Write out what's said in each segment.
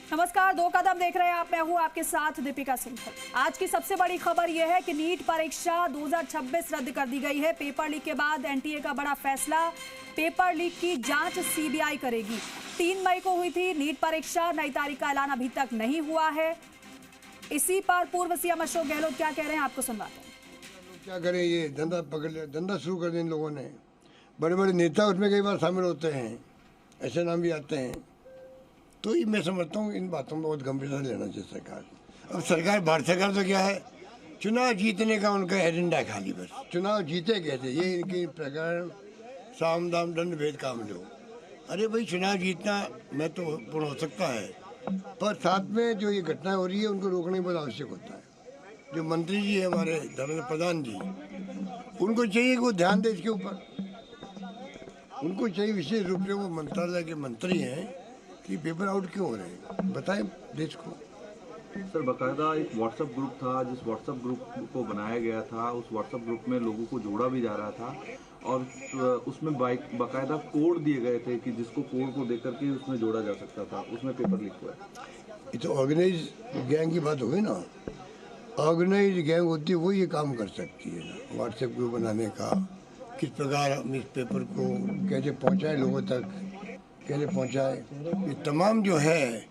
नमस्कार, दो कदम देख रहे हैं आप। मैं हूं आपके साथ दीपिका सिंघल। आज की सबसे बड़ी खबर यह है कि नीट परीक्षा 2026 रद्द कर दी गई है। पेपर लीक के बाद एनटीए का बड़ा फैसला, पेपर लीक की जांच सीबीआई करेगी। 3 मई को हुई थी नीट परीक्षा, नई तारीख का ऐलान अभी तक नहीं हुआ है। इसी पर पूर्व सीएम अशोक गहलोत क्या कह रहे हैं, आपको सुनवाते हैं। क्या करें, ये धंधा पकड़ लिया, धंधा शुरू कर दिया इन लोगों ने। बड़े बड़े नेता उसमें कई बार शामिल होते हैं, ऐसे नाम भी आते हैं। तो ये मैं समझता हूँ इन बातों में बहुत गंभीरता से लेना चाहिए सरकार। अब सरकार, भारत सरकार तो क्या है, चुनाव जीतने का उनका एजेंडा खाली, बस चुनाव जीते कहते, ये इनकी प्रकरण साम दाम दंड भेद काम लो। अरे भाई, चुनाव जीतना मैं तो पूर्ण हो सकता है, पर साथ में जो ये घटनाएं हो रही है उनको रोकने बहुत आवश्यक होता है। जो मंत्री जी है हमारे धर्मेंद्र प्रधान जी, उनको चाहिए कि वो ध्यान दे इसके ऊपर। उनको चाहिए विशेष रूप से, वो मंत्रालय के मंत्री हैं, कि पेपर आउट क्यों हो रहे हैं, बताएं देश को। सर, बाकायदा एक व्हाट्सएप ग्रुप था, जिस व्हाट्सएप ग्रुप को बनाया गया था, उस व्हाट्सएप ग्रुप में लोगों को जोड़ा भी जा रहा था और उसमें बाकायदा कोड दिए गए थे कि जिसको कोड को देकर के उसमें जोड़ा जा सकता था, उसमें पेपर लीक हुआ है। ये तो ऑर्गेनाइज गैंग की बात होगी ना। ऑर्गेनाइज गैंग होती है वो ये काम कर सकती है ना, व्हाट्सएप ग्रुप बनाने का, किस प्रकार हम इस पेपर को कैसे पहुंचाएं लोगों तक, कैसे पहुंचाएं, ये तमाम जो है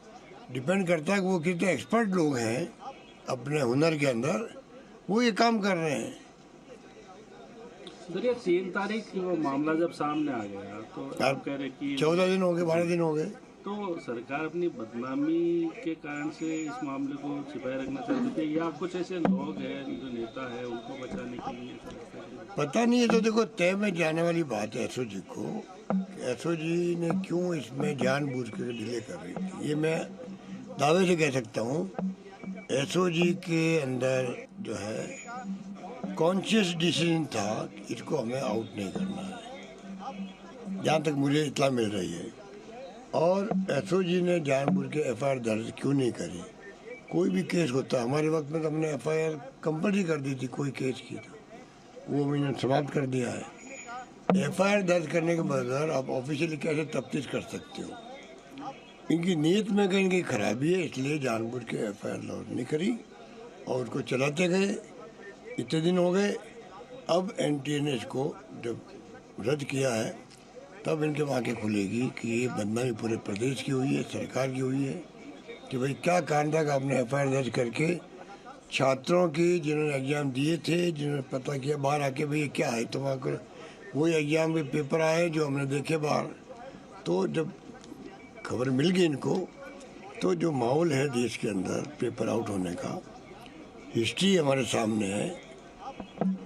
डिपेंड करता है कि वो कितने एक्सपर्ट लोग हैं अपने हुनर के अंदर, वो ये काम कर रहे हैं। सर, ये 3 तारीख वो मामला जब सामने आ गया तो आप कह रहे कि 14 दिन हो गए, 12 दिन हो गए, तो सरकार अपनी बदनामी के कारण से इस मामले को छिपाए रखना चाहती थी, या कुछ ऐसे लोग हैं जो नेता है उनको बचाने के लिए? पता नहीं है। तो देखो, तय में जाने वाली बात है एसओ जी को, एसओ जी ने क्यों इसमें जानबूझ कर डिले कर रही थी, ये मैं दावे से कह सकता हूँ। एसओ जी के अंदर जो है कॉन्शियस डिसीजन था कि इसको हमें आउट नहीं करना है, जहाँ तक मुझे इत्तला मिल रही है। और एसओ जी ने जानबूझ के एफआईआर दर्ज क्यों नहीं करी। कोई भी केस होता, हमारे वक्त में तो हमने एफआईआर कंपल्सरी कर दी थी, कोई केस की था, वो मैंने समाप्त कर दिया है। एफआईआर दर्ज करने के बगैर आप ऑफिशियली कैसे तफ्तीश कर सकते हो। इनकी नीयत में कहीं इनकी खराबी है, इसलिए जानबूझ के एफआईआर लॉन्च नहीं करी और उसको चलाते गए। इतने दिन हो गए, अब एनटीए ने इसको जब रद्द किया है तब इनके आंखें खुलेगी कि ये बदनामी पूरे प्रदेश की हुई है, सरकार की हुई है, कि भाई क्या कारण था कि आपने एफआईआर दर्ज करके छात्रों की, जिन्होंने एग्ज़ाम दिए थे, जिन्होंने पता किया बाहर आके भाई ये क्या है, तो वहाँ कर वही एग्ज़ाम में पेपर आए जो हमने देखे बाहर। तो जब खबर मिल गई इनको, तो जो माहौल है देश के अंदर पेपर आउट होने का, हिस्ट्री हमारे सामने है,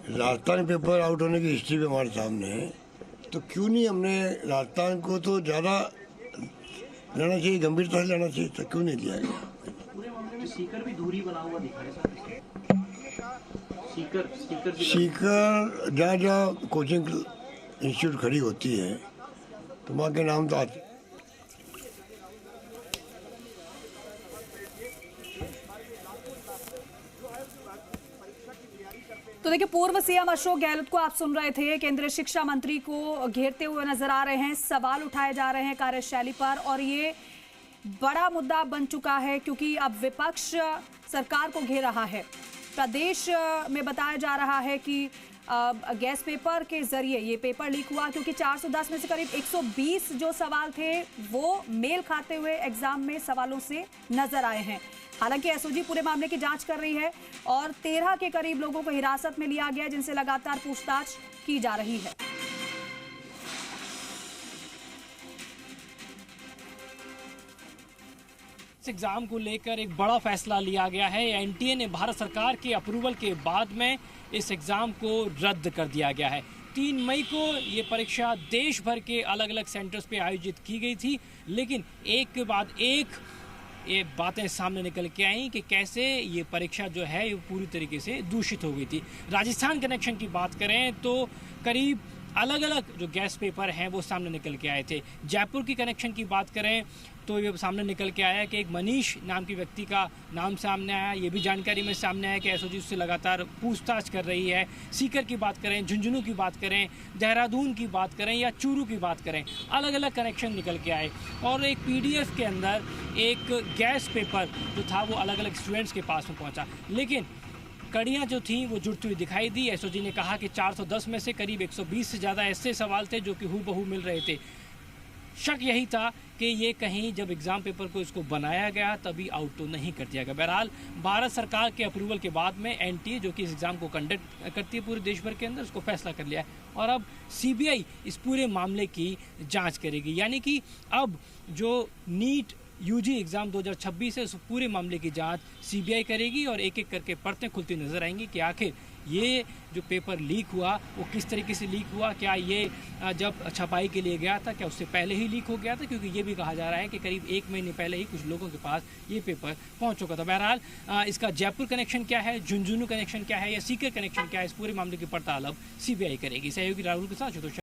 राजस्थान पेपर आउट होने की हिस्ट्री भी हमारे सामने है। तो क्यों नहीं हमने राजस्थान को तो ज़्यादा लेना चाहिए, गंभीरता से लेना चाहिए, तो क्यों नहीं लिया गया। पूरे मामले में सीकर भी दूरी बना हुआ दिखा है सर। सीकर जहाँ जहाँ कोचिंग इंस्टीट्यूट खड़ी होती है तो वहाँ के नाम तो आते। तो देखिए, पूर्व सीएम अशोक गहलोत को आप सुन रहे थे, केंद्रीय शिक्षा मंत्री को घेरते हुए नजर आ रहे हैं, सवाल उठाए जा रहे हैं कार्यशैली पर, और ये बड़ा मुद्दा बन चुका है क्योंकि अब विपक्ष सरकार को घेर रहा है। प्रदेश में बताया जा रहा है कि गैस पेपर के जरिए ये पेपर लीक हुआ क्योंकि 410 में से करीब 120 जो सवाल थे वो मेल खाते हुए एग्जाम में सवालों से नजर आए हैं। हालांकि एसओजी पूरे मामले की जांच कर रही है और 13 के करीब लोगों को हिरासत में लिया गया, जिनसे लगातार पूछताछ की जा रही है। इस एग्जाम को लेकर एक बड़ा फैसला लिया गया है। एनटीए ने भारत सरकार के अप्रूवल के बाद में इस एग्जाम को रद्द कर दिया गया है। 3 मई को ये परीक्षा देश भर के अलग अलग सेंटर्स पे आयोजित की गई थी, लेकिन एक के बाद एक ये बातें सामने निकल के आई कि कैसे ये परीक्षा जो है ये पूरी तरीके से दूषित हो गई थी। राजस्थान कनेक्शन की बात करें तो करीब अलग अलग जो गैस पेपर हैं वो सामने निकल के आए थे। जयपुर की कनेक्शन की बात करें तो ये सामने निकल के आया कि एक मनीष नाम की व्यक्ति का नाम सामने आया। ये भी जानकारी में सामने आया कि एसओजी उससे लगातार पूछताछ कर रही है। सीकर की बात करें, झुंझुनू की बात करें, देहरादून की बात करें या चूरू की बात करें, अलग अलग कनेक्शन निकल के आए और एक पीडीएफ के अंदर एक गैस पेपर जो था वो अलग अलग स्टूडेंट्स के पास में पहुँचा। लेकिन कड़ियाँ जो थीं वो जुड़ती हुई दिखाई दी। एसओजी ने कहा कि 410 में से करीब 120 से ज़्यादा ऐसे सवाल थे जो कि हूबहू मिल रहे थे। शक यही था कि ये कहीं जब एग्ज़ाम पेपर को इसको बनाया गया तभी आउट तो नहीं कर दिया गया। बहरहाल भारत सरकार के अप्रूवल के बाद में एनटीए जो कि इस एग्ज़ाम को कंडक्ट करती है पूरे देश भर के अंदर, उसको फैसला कर लिया है और अब सीबीआई इस पूरे मामले की जांच करेगी। यानी कि अब जो नीट यूजी एग्ज़ाम 2026 है उस पूरे मामले की जांच सीबीआई करेगी और एक एक करके परतें खुलती नजर आएंगी कि आखिर ये जो पेपर लीक हुआ वो किस तरीके से लीक हुआ। क्या ये जब छपाई के लिए गया था क्या उससे पहले ही लीक हो गया था, क्योंकि ये भी कहा जा रहा है कि करीब 1 महीने पहले ही कुछ लोगों के पास ये पेपर पहुंच चुका था। बहरहाल इसका जयपुर कनेक्शन क्या है, झुंझुनू कनेक्शन क्या है या सीकर कनेक्शन क्या है, इस पूरे मामले की पड़ताल अब सीबीआई करेगी। सहयोगी राहुल के साथ